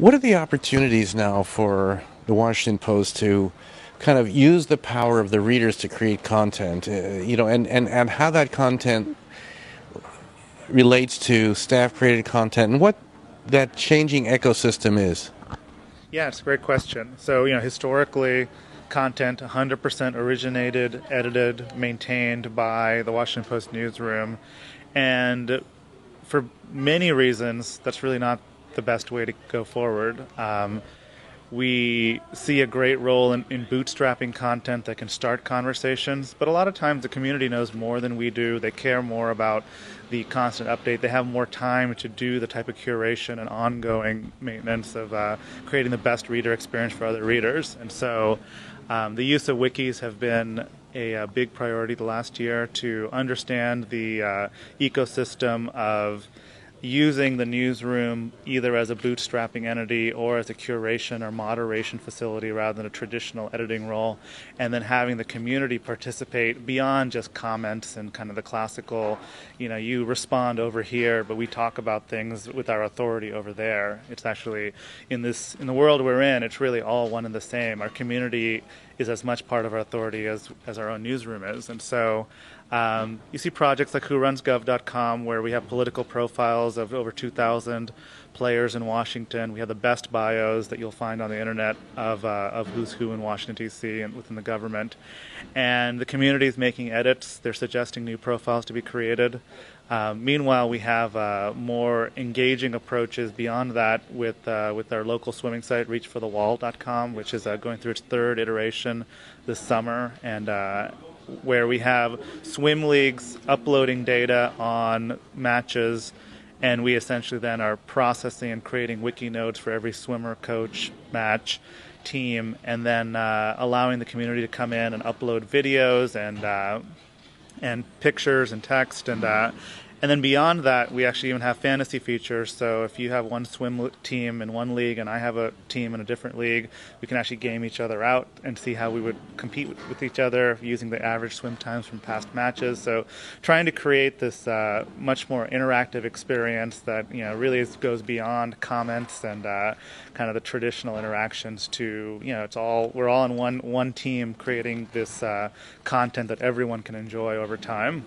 What are the opportunities now for the Washington Post to kind of use the power of the readers to create content, and how that content relates to staff created content and what that changing ecosystem is? Yeah, it's a great question. So, historically, content 100% originated, edited, maintained by the Washington Post newsroom. And for many reasons, that's really not the best way to go forward. We see a great role in bootstrapping content that can start conversations, but a lot of times the community knows more than we do. They care more about the constant update. They have more time to do the type of curation and ongoing maintenance of creating the best reader experience for other readers. And so the use of wikis have been a big priority the last year to understand the ecosystem of using the newsroom either as a bootstrapping entity or as a curation or moderation facility rather than a traditional editing role, and then having the community participate beyond just comments and kind of the classical, you respond over here, but we talk about things with our authority over there. It's actually, in the world we're in, it's really all one and the same. Our community is as much part of our authority as our own newsroom is. And so you see projects like whorunsgov.com where we have political profiles of over 2,000 players in Washington. We have the best bios that you'll find on the internet of who's who in Washington, D.C. and within the government. And the community is making edits. They're suggesting new profiles to be created. Meanwhile, we have more engaging approaches beyond that with our local swimming site, reachforthewall.com, which is going through its third iteration this summer, and where we have swim leagues uploading data on matches, and we essentially then are processing and creating wiki nodes for every swimmer, coach, match, team, and then allowing the community to come in and upload videos and pictures and text, and then beyond that, we actually even have fantasy features. So if you have one swim team in one league and I have a team in a different league, we can actually game each other out and see how we would compete with each other using the average swim times from past matches. So trying to create this much more interactive experience that really goes beyond comments and kind of the traditional interactions to we're all in one team creating this content that everyone can enjoy over time.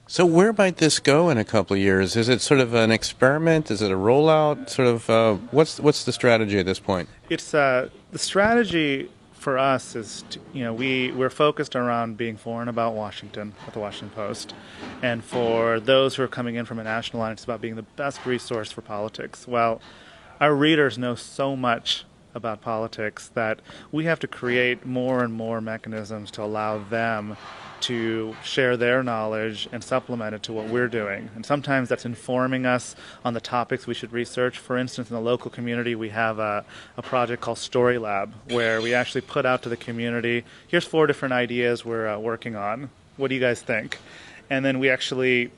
So where might this go in a couple of years? Is it sort of an experiment? Is it a rollout? Sort of what's the strategy at this point? It's the strategy for us is we're focused around being for and about Washington at the Washington Post, and for those who are coming in from a national line, it's about being the best resource for politics. Well, our readers know so much about politics that we have to create more and more mechanisms to allow them to share their knowledge and supplement it to what we're doing. And sometimes that's informing us on the topics we should research. For instance, in the local community, we have a project called Story Lab, where we actually put out to the community, here's 4 different ideas we're working on. What do you guys think? And then we actually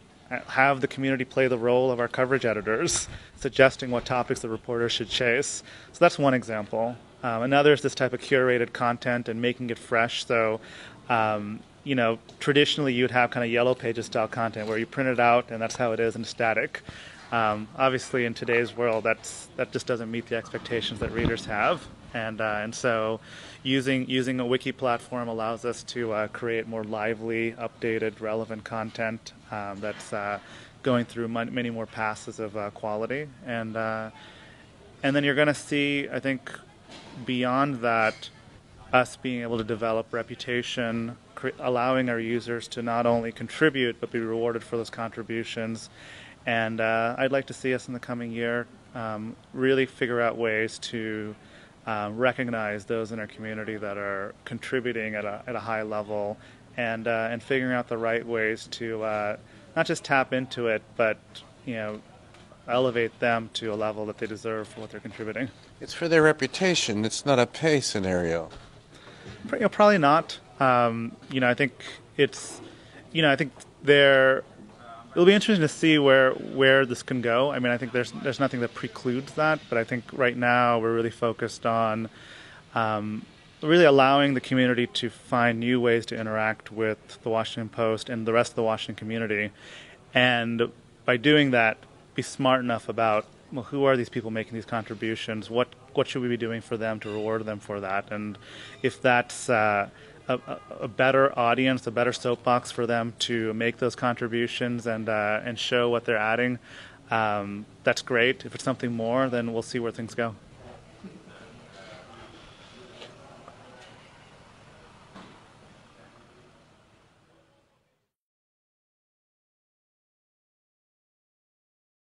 have the community play the role of our coverage editors, suggesting what topics the reporters should chase. So that's one example. Another is this type of curated content and making it fresh. So traditionally you'd have kind of yellow pages style content where you print it out and that's how it is in static. Obviously in today's world that just doesn't meet the expectations that readers have, and so using a wiki platform allows us to create more lively, updated, relevant content that's going through many more passes of quality, and then you're going to see, I think, beyond that, us being able to develop reputation, allowing our users to not only contribute but be rewarded for those contributions. And I'd like to see us in the coming year really figure out ways to recognize those in our community that are contributing at a high level, and figuring out the right ways to not just tap into it, but elevate them to a level that they deserve for what they're contributing. It's for their reputation. It's not a pay scenario. Probably not. I think it's, I think it'll be interesting to see where this can go. I mean, I think there's nothing that precludes that, but I think right now we're really focused on really allowing the community to find new ways to interact with the Washington Post and the rest of the Washington community, and by doing that, be smart enough about well, who are these people making these contributions? What should we be doing for them to reward them for that? And if that's a better audience, a better soapbox for them to make those contributions and show what they're adding, that's great. If it's something more, then we'll see where things go.